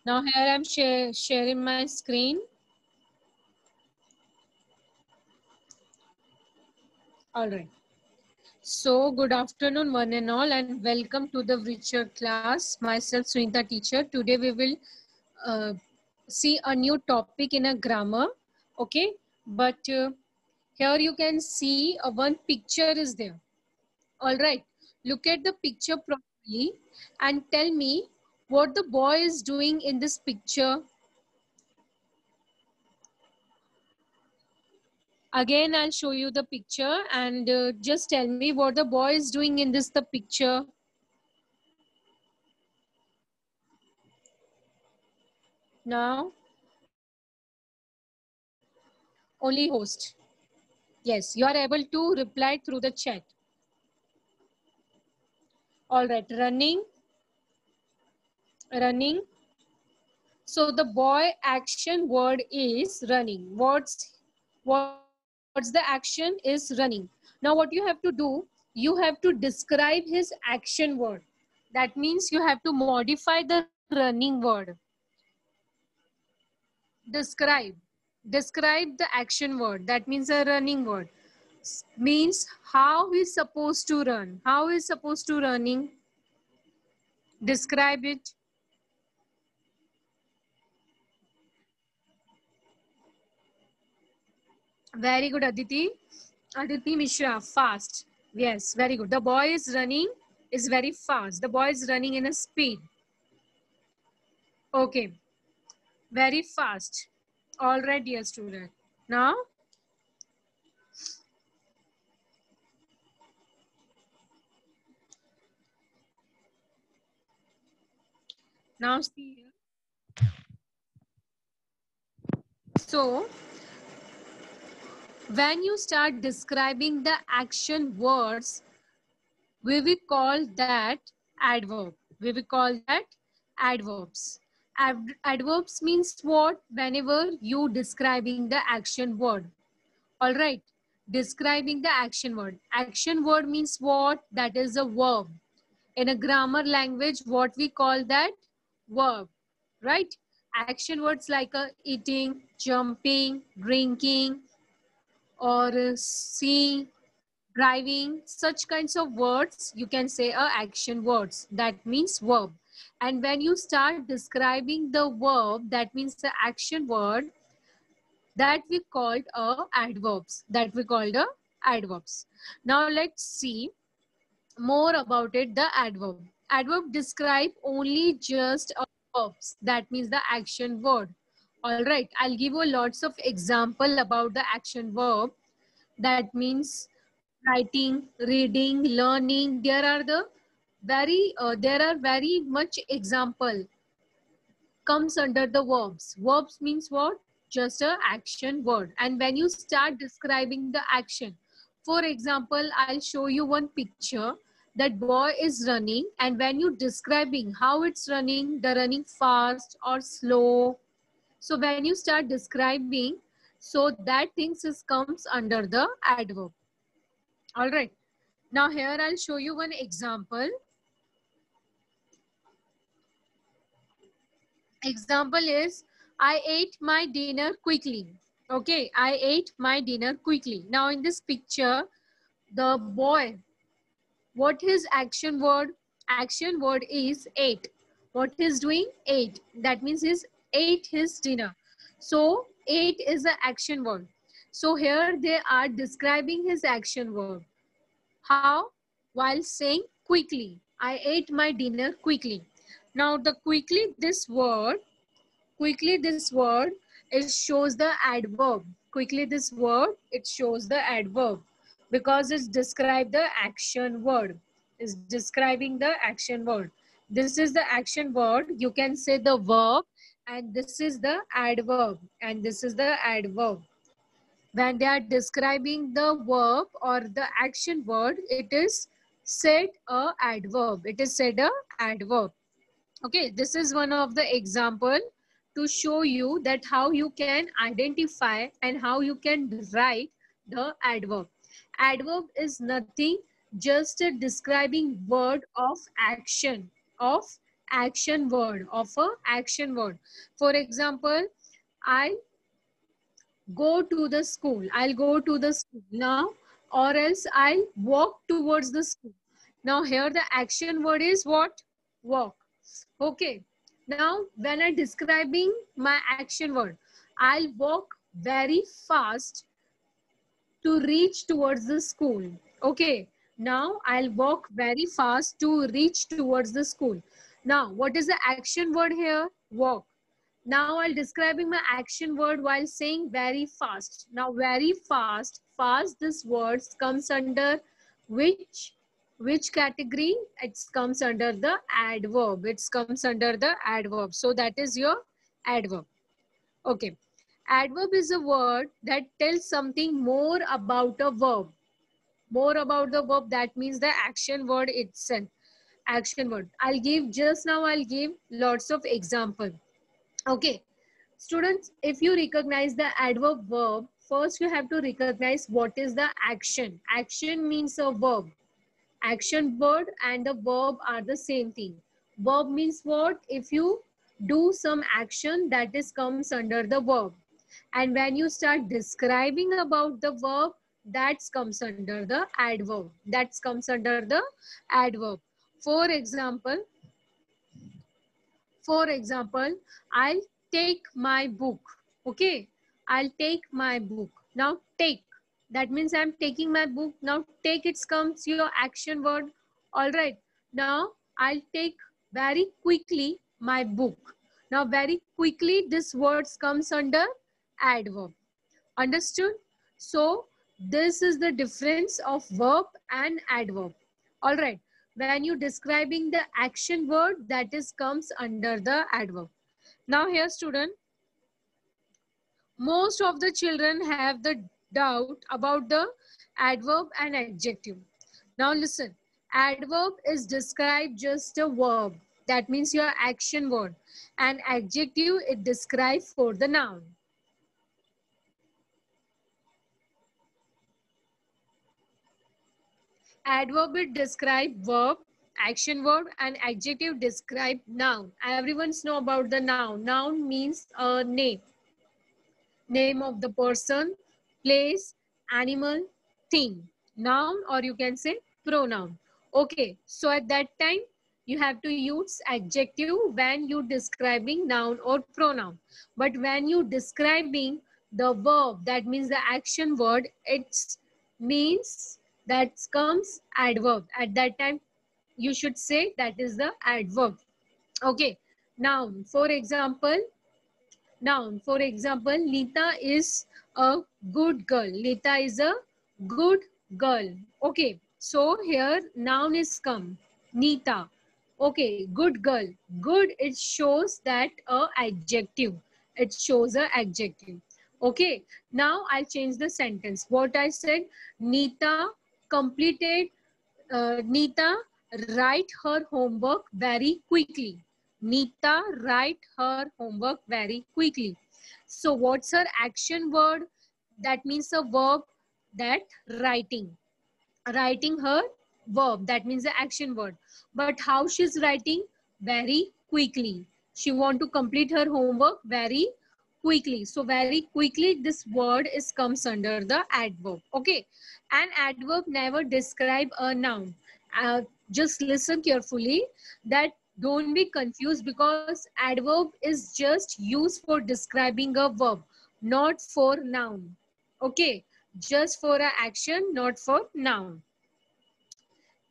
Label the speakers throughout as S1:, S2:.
S1: Now here I'm sharing my screen. All right. So good afternoon one and all, and welcome to the virtual class. Myself Sunita teacher. Today we will uh, see a new topic in a grammar. Okay. But here you can see one picture is there. All right. Look at the picture properly and tell me what the boy is doing in this picture. Again, I'll show you the picture and just tell me what the boy is doing in the picture. Now, only host. Yes, you are able to reply through the chat. All right, running. So the boy action word is running. What's the action is running. Now what you have to do, you have to describe his action word. That means you have to modify the running word. Describe. Describe the action word. That means a running word. Means how he's supposed to run. How he's supposed to running. Describe it. Very good, Aditi. Aditi Mishra, fast. Yes, very good. The boy is running is very fast. The boy is running in a speed. Okay, very fast. All right, dear student. Now, now see here. So, when you start describing the action words, we will call that adverb. We will call that adverbs. Adverbs means what? Whenever you describing the action word. All right. Describing the action word. Action word means what? That is a verb. In a grammar language, what we call that? Verb. Right? Action words like eating, jumping, drinking, or seeing, driving, such kinds of words you can say action words. That means verb. And when you start describing the verb, that means the action word, that we called adverbs. That we called adverbs. Now let's see more about it. The adverb. Adverb describe only just verbs. That means the action word. All right. I'll give you lots of example about the action verb. That means writing, reading, learning. There are very much example comes under the verbs. Verbs means what? Just a action word. And when you start describing the action, for example, I'll show you one picture. That boy is running, and when you describing how it's running, the running fast or slow. So when you start describing, so that things comes under the adverb. All right. Now here I'll show you one example. Example is, I ate my dinner quickly. Okay, I ate my dinner quickly. Now in this picture, the boy, what his action word? Action word is ate. What he's doing? Ate. That means he's ate his dinner. So ate is the action word. So here they are describing his action word. How? While saying quickly. I ate my dinner quickly. Now the quickly this word, it shows the adverb. Quickly this word, it shows the adverb because it's describe the action word. It's describing the action word. This is the action word. You can say the verb, and this is the adverb, and this is the adverb. When they are describing the verb or the action word, it is said a adverb. It is said a adverb. Okay, this is one of the example to show you that how you can identify and how you can write the adverb. Adverb is nothing, just a describing word of action, of action word, of a action word. For example, I go to the school. I'll go to the school now, or else I'll walk towards the school. Now here the action word is what? Walk. Okay. Now when I'm describing my action word, I'll walk very fast to reach towards the school. Okay. Now I'll walk very fast to reach towards the school. Now what is the action word here? Walk. Now I'll describing my action word while saying very fast. Now very fast, fast this word comes under which category? It comes under the adverb. It comes under the adverb. So that is your adverb. Okay. Adverb is a word that tells something more about a verb. More about the verb, that means the action word itself. Action word. I'll give lots of example. Okay. Students, if you recognize the adverb verb, first you have to recognize what is the action. Action means a verb. Action word and the verb are the same thing. Verb means what? If you do some action, that is comes under the verb. And when you start describing about the verb, that comes under the adverb. That comes under the adverb. For example, I'll take my book. Okay, I'll take my book. Now take. That means I'm taking my book. Now take, it comes your action word. All right. Now I'll take very quickly my book. Now very quickly this words comes under adverb. Understood? So this is the difference of verb and adverb. All right. When you describing the action word, that is comes under the adverb. Now here student, most of the children have the doubt about the adverb and adjective. Now listen, adverb is describe just a verb. That means your action word. And adjective, it describes for the noun. Adverb, it describe verb, action word, and adjective describe noun. Everyone's know about the noun. Noun means a name. Name of the person, place, animal, thing. Noun, or you can say pronoun. Okay, so at that time, you have to use adjective when you describing noun or pronoun. But when you describing the verb, that means the action word, it means that comes adverb. At that time, you should say that is the adverb. Okay, noun. For example, Nita is a good girl. Nita is a good girl. Okay, so here noun is come. Nita. Okay, good girl. Good, it shows that a adjective. It shows a adjective. Okay, now I'll change the sentence. What I said, Nita completed, Nita write her homework very quickly. Nita write her homework very quickly. So what's her action word? That means a verb, that writing. Writing her verb, that means the action word. But how she's writing? Very quickly. She want to complete her homework very quickly. So very quickly, this word is comes under the adverb. Okay. An adverb never describe a noun. Just listen carefully, that don't be confused, because adverb is just used for describing a verb, not for noun. Okay. Just for an action, not for noun.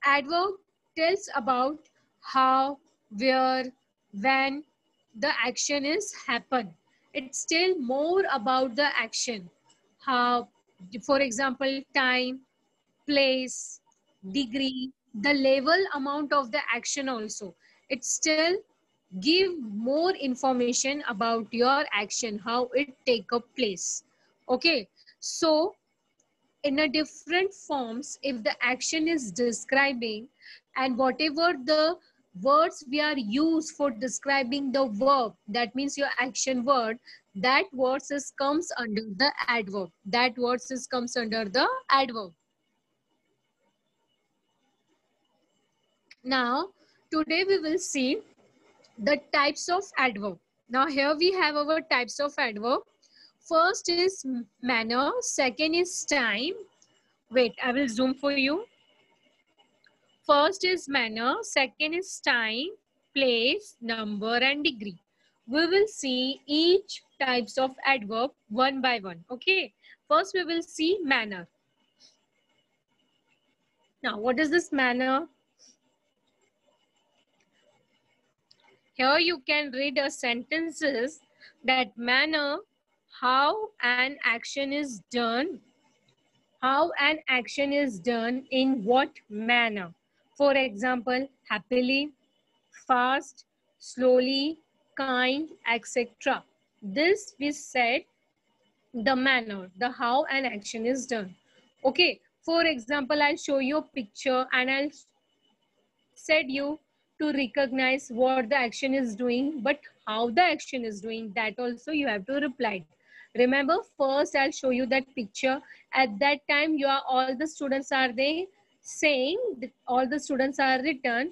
S1: Adverb tells about how, where, when the action is happen. It's still more about the action. How, for example, time, place, degree, the level, amount of the action also. It still give more information about your action, how it take up place. Okay, so in a different forms, if the action is describing, and whatever the words we are used for describing the verb, that means your action word, that words is comes under the adverb. That words is comes under the adverb. Now, today we will see The types of adverb. Now here we have our types of adverb. First is manner, second is time. Wait, I will zoom for you. First is manner, second is time, place, number and degree. We will see each types of adverb one by one. Okay. First we will see manner. Now what is this manner? Here you can read a sentences that manner, how an action is done, how an action is done in what manner. For example, happily, fast, slowly, kind, etc. This we said the manner, the how an action is done. Okay, for example, I'll show you a picture and I'll said you to recognize what the action is doing, but how the action is doing, that also you have to reply. Remember, first I'll show you that picture. At that time, you are all the students are they saying, all the students are written,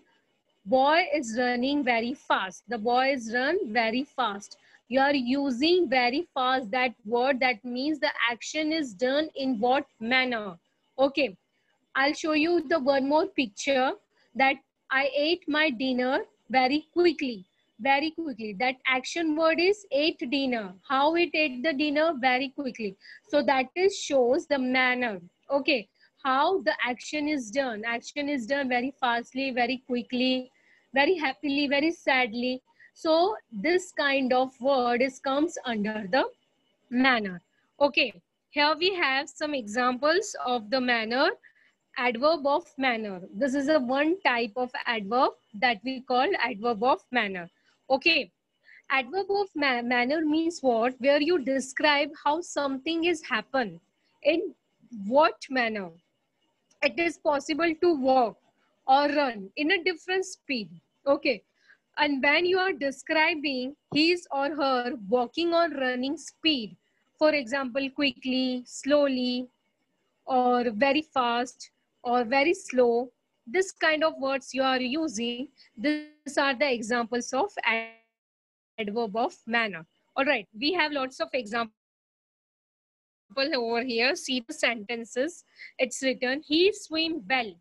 S1: boy is running very fast. The boy is run very fast. You are using very fast that word. That means the action is done in what manner. Okay. I'll show you the one more picture that I ate my dinner very quickly. Very quickly. That action word is ate dinner. How it ate the dinner very quickly. So that is shows the manner. Okay. How the action is done. Action is done very fastly, very quickly, very happily, very sadly. So this kind of word is comes under the manner. Okay. Here we have some examples of the manner. Adverb of manner. This is a one type of adverb that we call adverb of manner. Okay. Adverb of manner means what? Where you describe how something is happen. In what manner? It is possible to walk or run in a different speed. Okay. And when you are describing his or her walking or running speed, for example, quickly, slowly, or very fast or very slow, this kind of words you are using, these are the examples of adverb of manner. All right, we have lots of example over here. See the sentences. It's written, he swim well.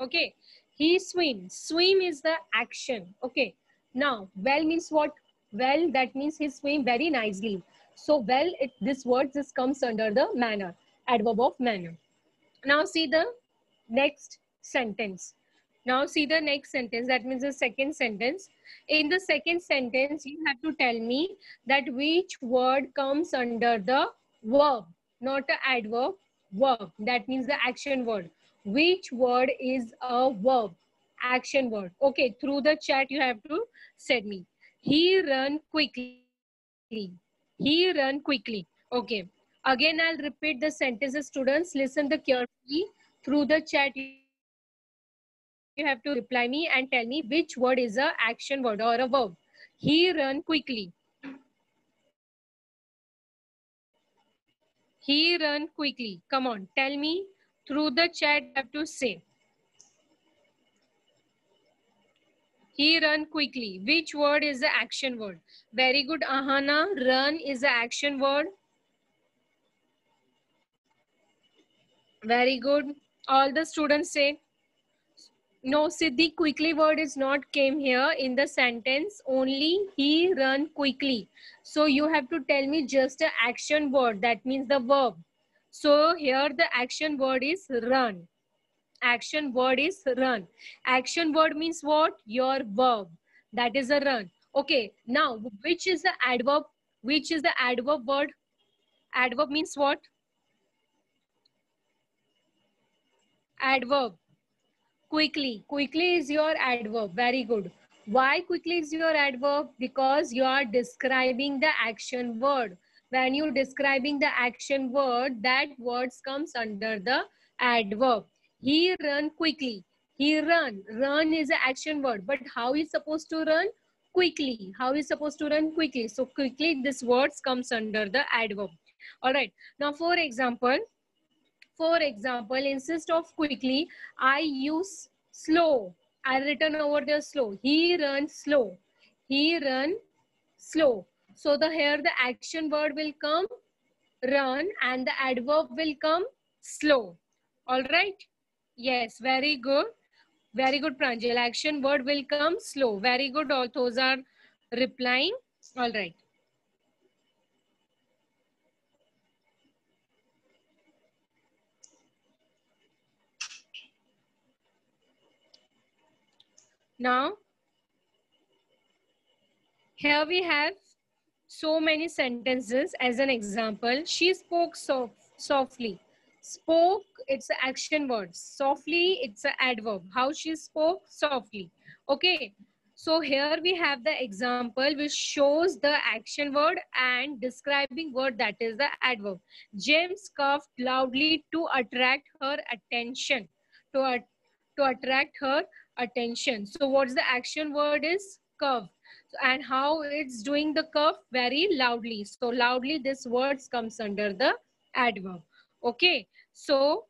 S1: Okay, he swim. Swim is the action. Okay, now well means what? Well, that means he swim very nicely. So well, this word just comes under the manner, adverb of manner. Now see the next sentence. Now see the next sentence. That means the second sentence. In the second sentence, you have to tell me that which word comes under the verb, not the adverb, verb. That means the action word. Which word is a verb? Action word. Okay, through the chat you have to send me. He run quickly. He run quickly. Okay. Again, I'll repeat the sentences. Students, listen the carefully. Through the chat, you have to reply me and tell me which word is a action word or a verb. He run quickly. He run quickly. Come on, tell me. Through the chat, you have to say. He run quickly. Which word is the action word? Very good, Ahana. Run is the action word. Very good. All the students say. No, Siddhi, quickly word is not came here in the sentence. Only he run quickly. So you have to tell me just an action word. That means the verb. So here the action word is run. Action word is run. Action word means what? Your verb. That is a run. Okay. Now, which is the adverb? Which is the adverb word? Adverb means what? Adverb. Quickly. Quickly is your adverb. Very good. Why quickly is your adverb? Because you are describing the action word. When you describing the action word, that words comes under the adverb. He run quickly. He run. Run is an action word. But how is supposed to run? Quickly. How is supposed to run? Quickly. So quickly, this words comes under the adverb. All right. Now, for example, instead of quickly, I use slow. I written over there slow. He runs slow. He run slow. So here the action word will come run and the adverb will come slow. All right. Yes, very good. Very good, Pranjal. Action word will come slow. Very good. All those are replying. All right. Now, here we have so many sentences as an example. She spoke softly. Spoke, it's an action word. Softly, it's an adverb. How she spoke softly. Okay. So here we have the example which shows the action word and describing word, that is the adverb. James coughed loudly to attract her attention. To, to attract her attention. So what's the action word is cough. And how it's doing the curve very loudly. So loudly this words comes under the adverb. Okay. So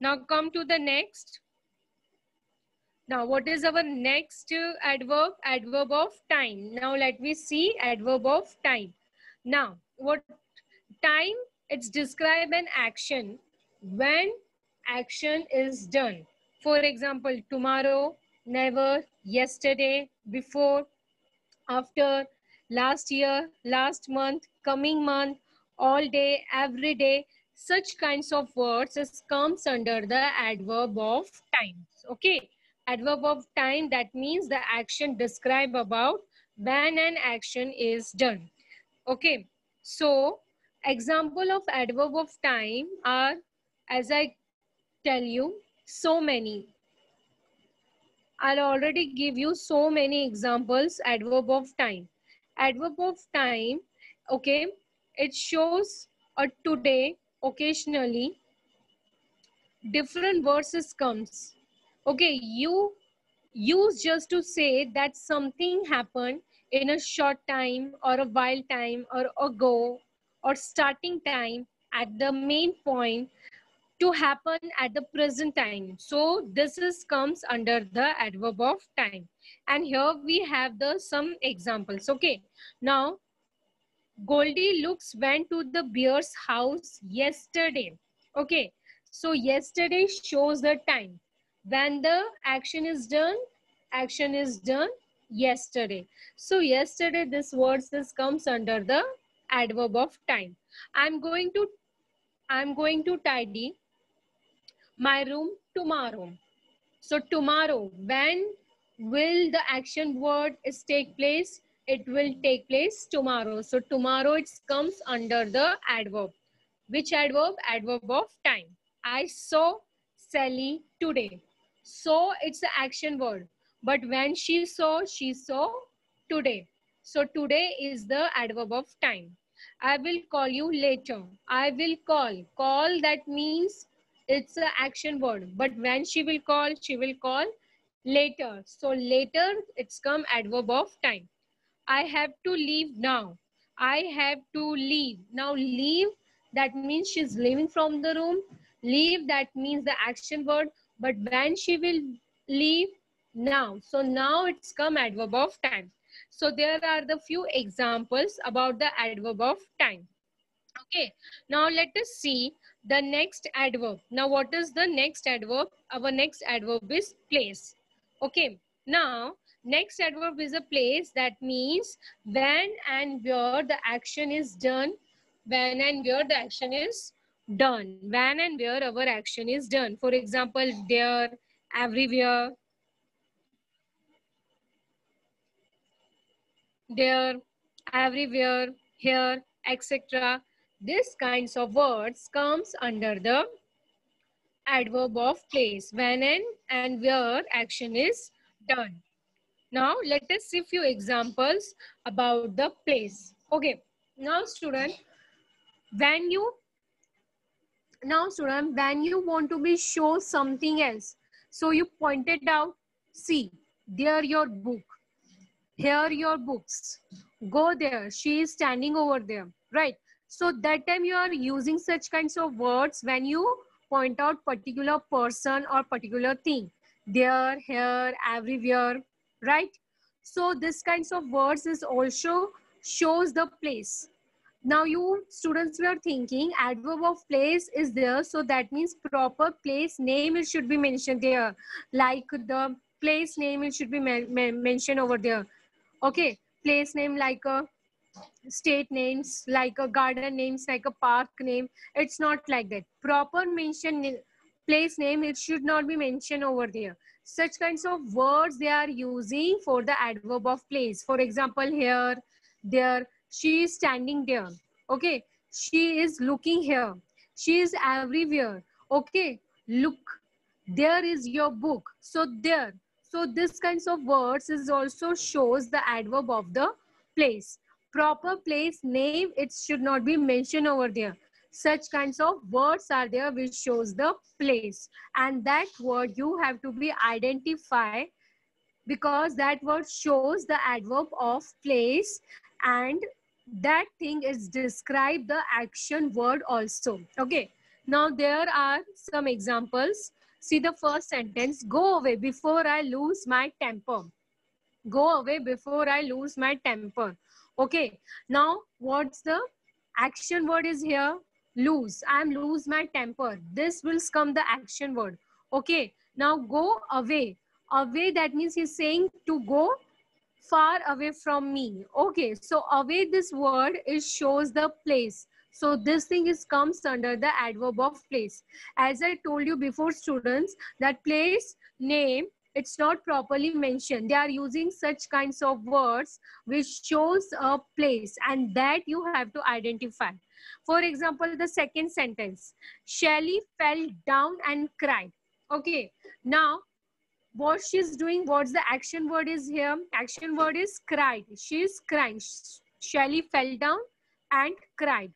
S1: now come to the next. Now what is our next adverb? Adverb of time. Now let me see adverb of time. Now what time? It's describe an action when action is done. For example, tomorrow, never, yesterday, before, after, last year, last month, coming month, all day, every day. Such kinds of words comes under the adverb of time. Okay. Adverb of time, that means the action describe about when an action is done. Okay. So example of adverb of time are, as I tell you, so many. I'll already give you so many examples. Adverb of time. Adverb of time, okay, it shows a today, occasionally, different verses comes. Okay, you use just to say that something happened in a short time or a while time or ago or starting time at the main point to happen at the present time. So this is comes under the adverb of time. And here we have the some examples. Okay. Now, Goldie looks went to the bear's house yesterday. Okay. So yesterday shows the time. When the action is done yesterday. So yesterday this word comes under the adverb of time. I'm going to tidy my room tomorrow. So tomorrow, when will the action word is take place? It will take place tomorrow. So tomorrow it comes under the adverb. Which adverb? Adverb of time. I saw Sally today. So it's the action word. But when she saw today. So today is the adverb of time. I will call you later. I will call. Call, that means it's an action word. But when she will call later. So later it's come adverb of time. I have to leave now. I have to leave. Now leave, that means she's leaving from the room. Leave, that means the action word. But when she will leave now. So now it's come adverb of time. So there are the few examples about the adverb of time. Okay, now let us see the next adverb. Now what is the next adverb? Our next adverb is place. Okay, now next adverb is a place, that means when and where the action is done. When and where the action is done. When and where our action is done. For example, there, everywhere, there, everywhere, here, etc. These kinds of words comes under the adverb of place, when and where action is done. Now let us see few examples about the place. Okay, now student, when you want to be show something else, so you pointed out, see, there your book, here your books, go there, she is standing over there, right? So that time you are using such kinds of words when you point out particular person or particular thing. there, here, everywhere, right? So this kinds of words is also shows the place. Now you students were thinking adverb of place is there, so that means proper place name it should be mentioned there, like the place name it should be mentioned over there. Okay, place name like a state names, like a garden names, like a park name. It's not like that. Proper mention place name, it should not be mentioned over there. Such kinds of words they are using for the adverb of place. For example, here, there, she is standing there. Okay, she is looking here. She is everywhere. Okay, look, there is your book. So there. So this kinds of words is also shows the adverb of the place. Proper place name, it should not be mentioned over there. Such kinds of words are there which shows the place, and that word you have to be identify, because that word shows the adverb of place, and that thing is describe the action word also. Okay, now there are some examples. See the first sentence: go away before I lose my temper. Go away before I lose my temper. Okay, now what's the action word is here? Lose. I am lose my temper. This will come the action word. Okay, now go away. Away, that means he's saying to go far away from me. Okay, so away, this word is shows the place. So this thing is comes under the adverb of place. As I told you before, students, that place name, it's not properly mentioned. They are using such kinds of words which shows a place, and that you have to identify. For example, the second sentence: Shelly fell down and cried. Okay, now what she's doing, what's the action word is here? Action word is cried. She's crying. Shelly fell down and cried.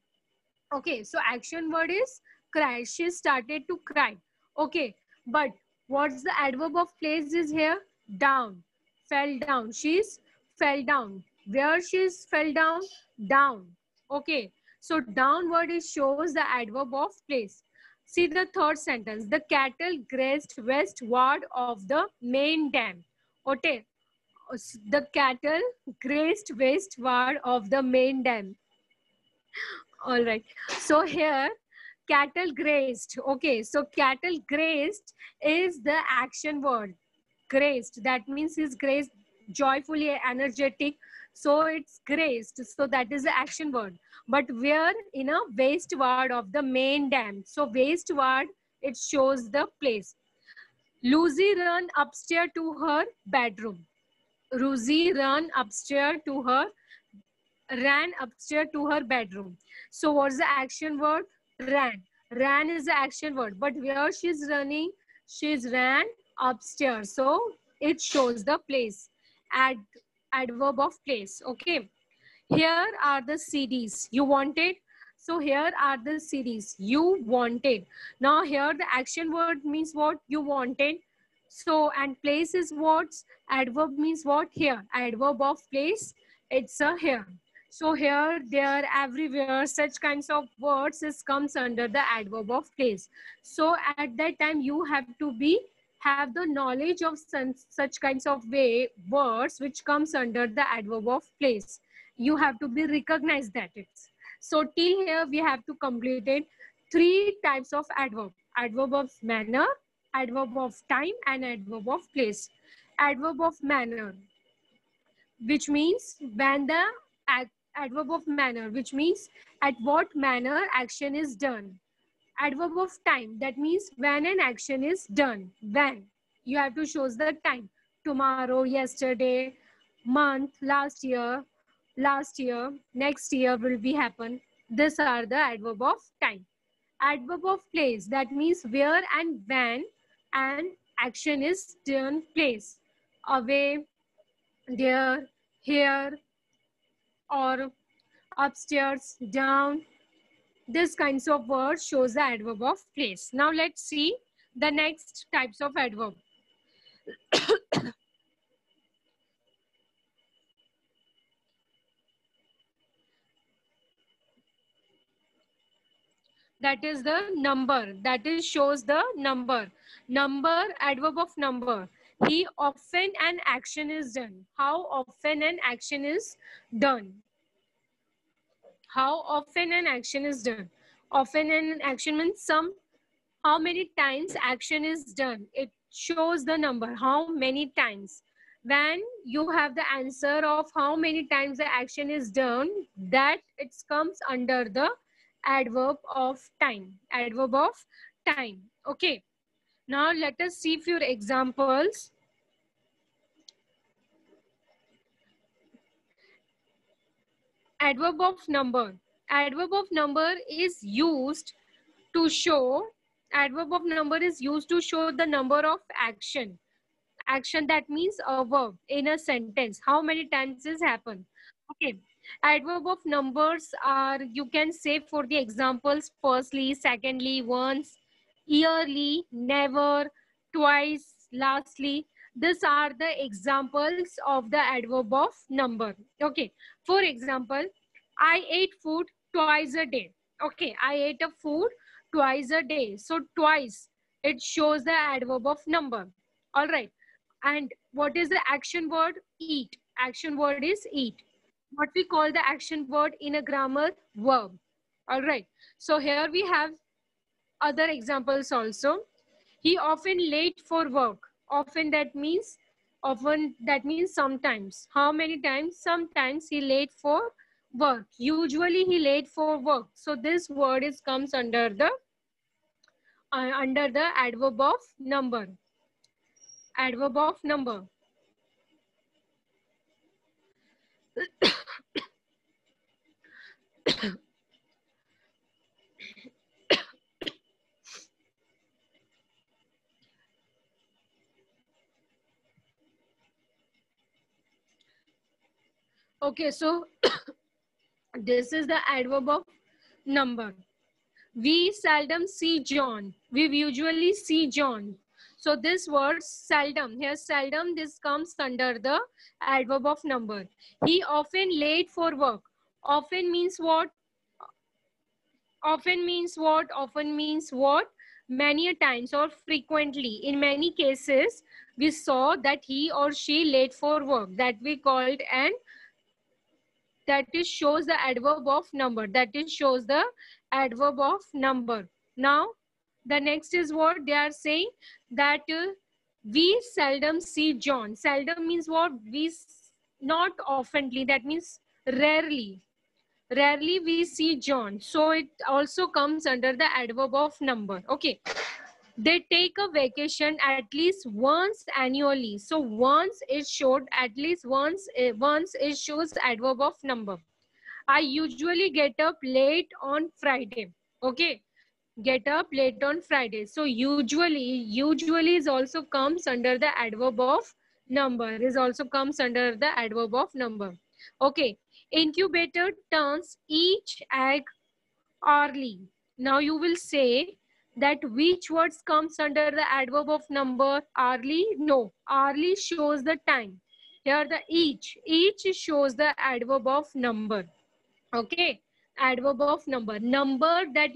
S1: Okay, so action word is cry. She started to cry. Okay, but what's the adverb of place is here? Down. Fell down. She's fell down. Where she's fell down? Down. Okay, so down word is shows the adverb of place. See the third sentence. The cattle grazed westward of the main dam. Okay, the cattle grazed westward of the main dam. All right. So here, cattle grazed. Okay. So cattle grazed is the action word. Grazed. That means is grazed joyfully, energetic. So it's grazed. So that is the action word. But where in a westward of the main dam. So westward, it shows the place. Lucy ran upstairs to her bedroom. Rosie ran upstairs to her bedroom. So what's the action word? Ran. Ran is the action word. But where she's running? She's ran upstairs. So it shows the place. Adverb of place. Okay. Here are the CDs you wanted. So here are the CDs you wanted. Now here the action word means what? You wanted. So and place is what? Adverb means what? Here. Adverb of place. It's a here. So here, there, everywhere, such kinds of words is comes under the adverb of place. So at that time you have to be have the knowledge of such kinds of words which comes under the adverb of place. You have to be recognized that it's. So till here we have to complete it three types of adverb: adverb of manner, adverb of time, and adverb of place. Adverb of manner, which means when the adverb of manner, which means at what manner action is done. Adverb of time, that means when an action is done. When you have to show the time: tomorrow, yesterday, month, last year, next year will be happen. These are the adverb of time. Adverb of place, that means where and when an action is done. Place: away, there, here, or upstairs, down. This kinds of words shows the adverb of place. Now let's see the next types of adverb. That is the number. That is shows the number. Number, adverb of number. He often an action is done. How often an action is done? How often an action is done? Often an action means some. How many times action is done? It shows the number. How many times? When you have the answer of how many times the action is done, that it comes under the adverb of time. Adverb of time. Okay. Now let us see few examples. Adverb of number. Adverb of number is used to show, adverb of number is used to show the number of action. Action, that means a verb in a sentence. How many times this happen? Okay. Adverb of numbers are, you can say for the examples, firstly, secondly, once, yearly, never, twice, lastly. These are the examples of the adverb of number. Okay. For example, I ate food twice a day. Okay. I ate a food twice a day. So twice, it shows the adverb of number. All right. And what is the action word? Eat. Action word is eat. What we call the action word in a grammar? Verb. All right. So here we have other examples also. He often late for work. Often that means sometimes. How many times? Sometimes he late for work. Usually he late for work. So this word is comes under the adverb of number. Adverb of number. Okay, so this is the adverb of number. We seldom see John. We usually see John. So this word seldom, here seldom, this comes under the adverb of number. He often late for work. Often means what? Often means what? Often means what? Many a times or frequently. In many cases, we saw that he or she late for work. That we called an, that is shows the adverb of number. That is shows the adverb of number. Now, the next is what they are saying, that we seldom see John. Seldom means what? Not oftenly. That means rarely. Rarely we see John. So it also comes under the adverb of number. Okay. They take a vacation at least once annually. So once is showed, at least once is shows adverb of number. I usually get up late on Friday. Okay. Get up late on Friday. So usually is also comes under the adverb of number. Is also comes under the adverb of number. Okay. Incubator turns each egg early. Now you will say that which words comes under the adverb of number? Early? No. Early shows the time. Here the each. Each shows the adverb of number. Okay. Adverb of number. Number that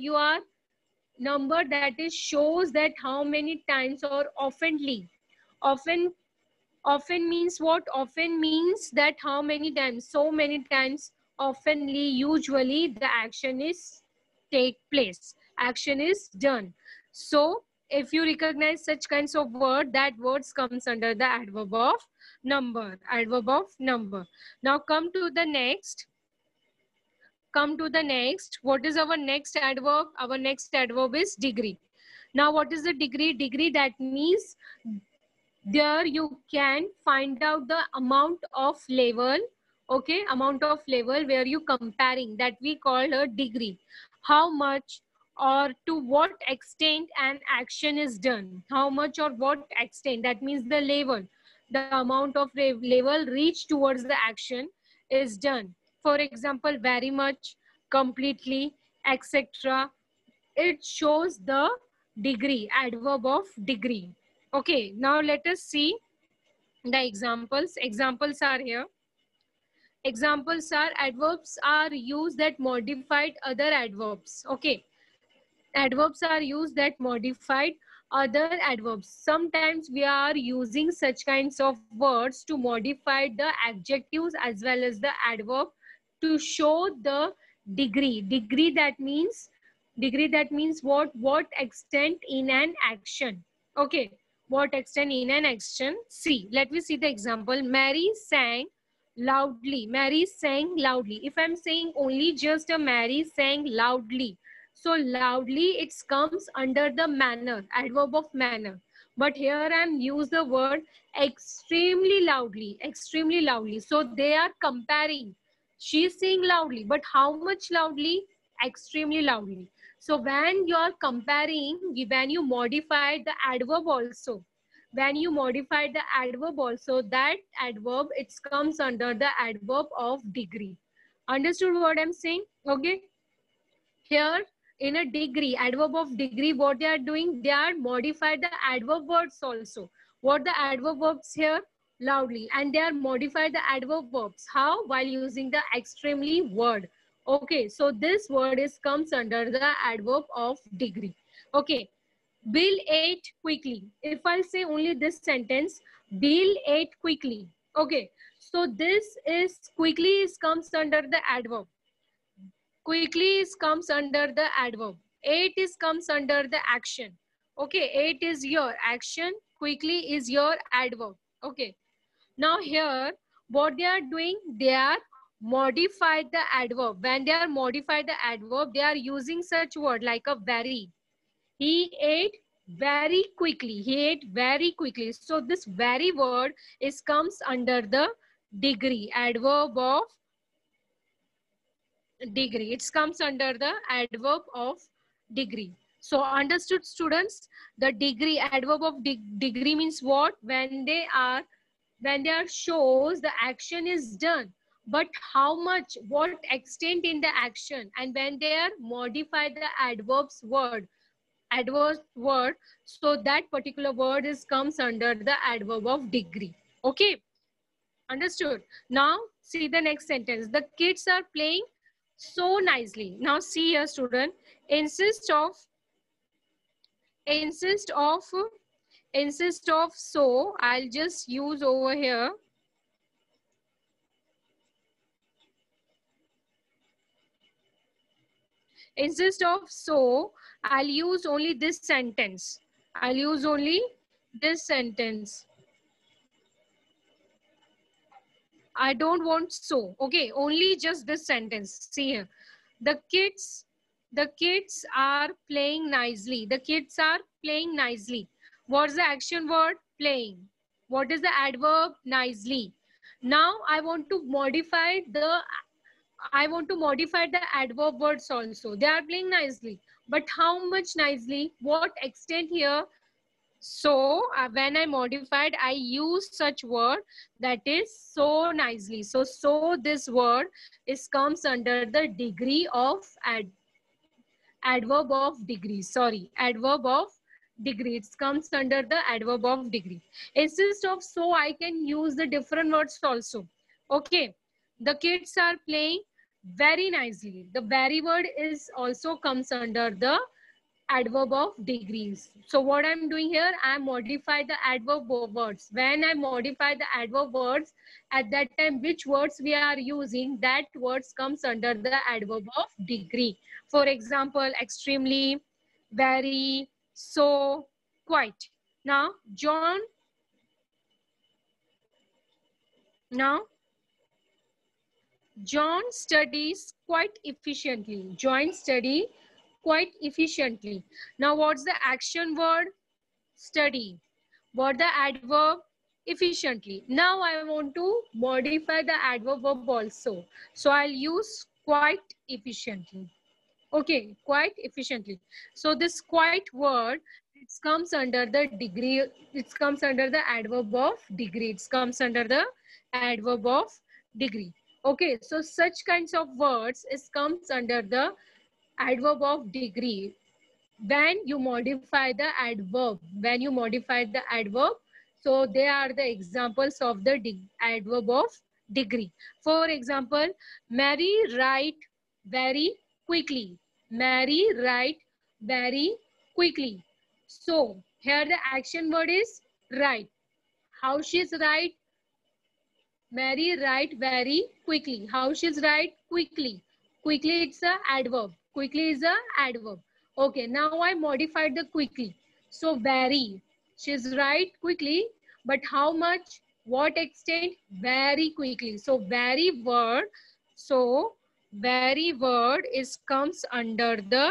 S1: is shows that how many times or oftenly. Often means what? Often means that how many times, so many times, oftenly, usually the action is take place. Action is done. So if you recognize such kinds of word, that words comes under the adverb of number. Adverb of number. Now come to the next. Come to the next. What is our next adverb? Our next adverb is degree. Now what is the degree? Degree, that means there you can find out the amount of level. Okay, amount of level where you comparing, that we call a degree. How much or to what extent an action is done. How much or what extent, that means the level, the amount of level reached towards the action is done. For example, very much, completely, etc. It shows the degree, adverb of degree. Okay, now let us see the examples. Examples are here. Examples are adverbs are used that modified other adverbs. Okay. Adverbs are used that modified other adverbs. Sometimes we are using such kinds of words to modify the adjectives as well as the adverb to show the degree. Degree that means what extent in an action. Okay, what extent in an action. See, let me see the example. Mary sang loudly. Mary sang loudly. If I'm saying only just a Mary sang loudly, so loudly it comes under the manner, adverb of manner. But here I'm use the word extremely loudly, extremely loudly. So they are comparing. She's saying loudly, but how much loudly? Extremely loudly. So when you are comparing, when you modify the adverb also, when you modify the adverb also, that adverb, it comes under the adverb of degree. Understood what I'm saying? Okay. Here in a degree, adverb of degree, what they are doing, they are modify the adverb words also. What the adverb verbs here? Loudly. And they are modify the adverb verbs. How? While using the extremely word. Okay, so this word is comes under the adverb of degree. Okay, Bill ate quickly. If I say only this sentence, Bill ate quickly. Okay, so this is quickly is comes under the adverb. Quickly is comes under the adverb. Ate is comes under the action. Okay, ate is your action. Quickly is your adverb. Okay. Now here, what they are doing, they are modified the adverb. When they are modified the adverb, they are using such word like a very. He ate very quickly. He ate very quickly. So this very word is comes under the degree, adverb of degree. It comes under the adverb of degree. So understood students, the degree, adverb of degree means what? When they are shows the action is done, but how much, what extent in the action, and when they are modify the adverb word, so that particular word is comes under the adverb of degree. Okay, understood. Now see the next sentence. The kids are playing so nicely. Now see here student, insist of insist of insist of, so I'll just use over here insist of, so I'll use only this sentence. I'll use only this sentence. I don't want so. Okay, only just this sentence. See here. The kids are playing nicely. The kids are playing nicely. What's the action word? Playing. What is the adverb? Nicely. Now I want to modify the adverb words also. They are playing nicely. But how much nicely? What extent here? So when I modified, I use such word that is so nicely. So this word is comes under the degree of adverb of degree. Sorry, adverb of degree. It comes under the adverb of degree. Instead of so, I can use the different words also. Okay, the kids are playing very nicely. The very word is also comes under the adverb of degrees. So what I'm doing here, I modify the adverb words. When I modify the adverb words, at that time which words we are using, that words comes under the adverb of degree. For example, extremely, very, so, quite. Now John studies quite efficiently. John study quite efficiently. Now what's the action word? Study. What the adverb? Efficiently. Now I want to modify the adverb verb also. So I'll use quite efficiently. Okay, quite efficiently. So this quite word, it comes under the degree, it comes under the adverb of degree. It comes under the adverb of degree. Okay, so such kinds of words, it comes under the adverb of degree. When you modify the adverb, so they are the examples of the adverb of degree. For example, Mary write very quickly. Mary write very quickly. So here the action word is write. How she's write? Mary write very quickly. How she's write? Quickly. Quickly it's a adverb. Quickly is a adverb. Okay, now I modified the quickly. So very. She's write quickly, but how much? What extent? Very quickly. So very word. So very word is comes under the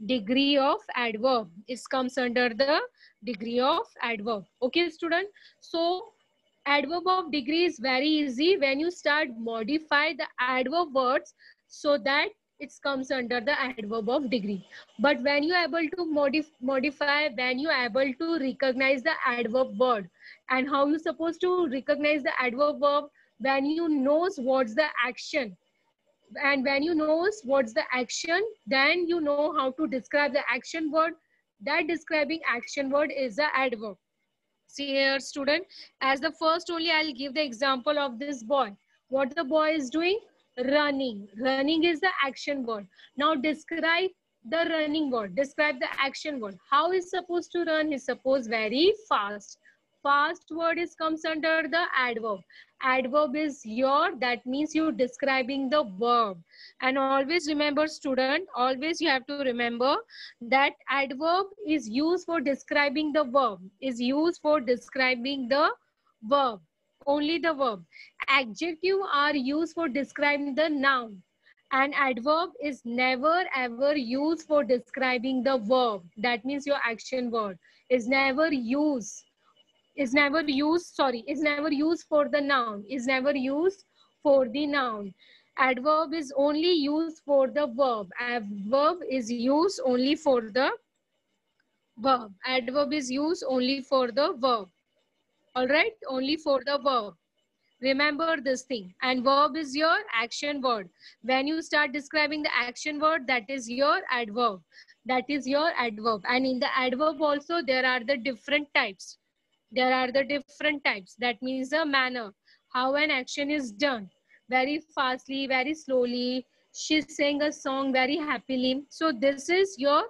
S1: degree of adverb. It comes under the degree of adverb. Okay, student. So adverb of degree is very easy when you start modify the adverb words so that it comes under the adverb of degree. But when you are able to modify, when you are able to recognize the adverb word, and how you supposed to recognize the adverb verb, when you knows what's the action, and when you knows what's the action, then you know how to describe the action word. That describing action word is the adverb. See here, student, as the first only I'll give the example of this boy. What the boy is doing? Running. Running is the action word. Now describe the running word. Describe the action word. How is supposed to run? Is supposed very fast. Fast word is comes under the adverb. Adverb is your, that means you describing the verb. And always remember, student, always you have to remember that adverb is used for describing the verb, is used for describing the verb, only the verb. Adjective are used for describing the noun, and adverb is never ever used for describing the verb. That means your action word is never used, is never used for the noun, is never used for the noun. Adverb is only used for the verb. Adverb is used only for the verb. Adverb is used only for the verb. All right, only for the verb. Remember this thing. And verb is your action word. When you start describing the action word, that is your adverb. That is your adverb. And in the adverb also, there are the different types. There are the different types. That means the manner, how an action is done. Very fastly, very slowly. She sang a song very happily. So this is your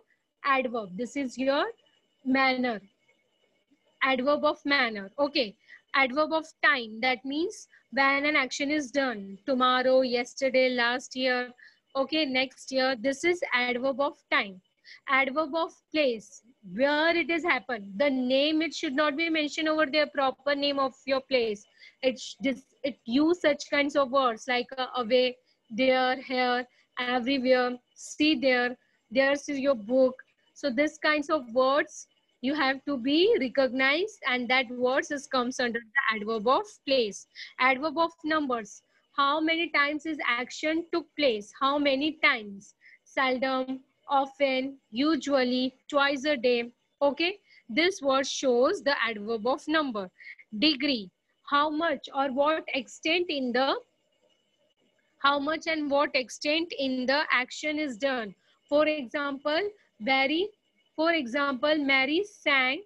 S1: adverb. This is your manner. Adverb of manner. Okay. Adverb of time. That means when an action is done. Tomorrow, yesterday, last year. Okay, next year. This is adverb of time. Adverb of place. Where it is happened. The name, it should not be mentioned over there, proper name of your place. It use such kinds of words like away, there, here, everywhere, see there, there's your book. So this kinds of words you have to be recognized, and that words is comes under the adverb of place. Adverb of numbers. How many times is action took place? How many times? Seldom, often, usually, twice a day. Okay, this word shows the adverb of number. Degree. How much or what extent in the, how much and what extent in the action is done. For example, Mary sang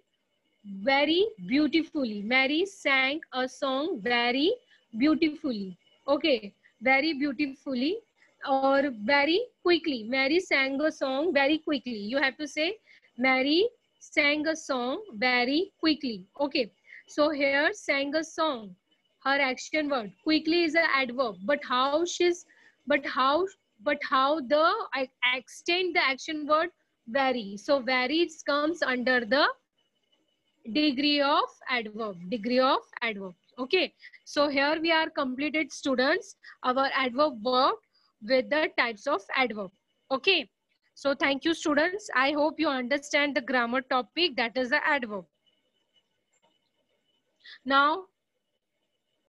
S1: very beautifully. Mary sang a song very beautifully. Okay, very beautifully or very quickly. Mary sang a song very quickly. You have to say Mary sang a song very quickly. Okay, so here sang a song. Her action word quickly is an adverb, but but how, how the extend the action word vary. So vary comes under the degree of adverb, degree of adverb. Okay, so here we are completed, students, our adverb work with the types of adverb. Okay, so thank you, students. I hope you understand the grammar topic, that is the adverb. Now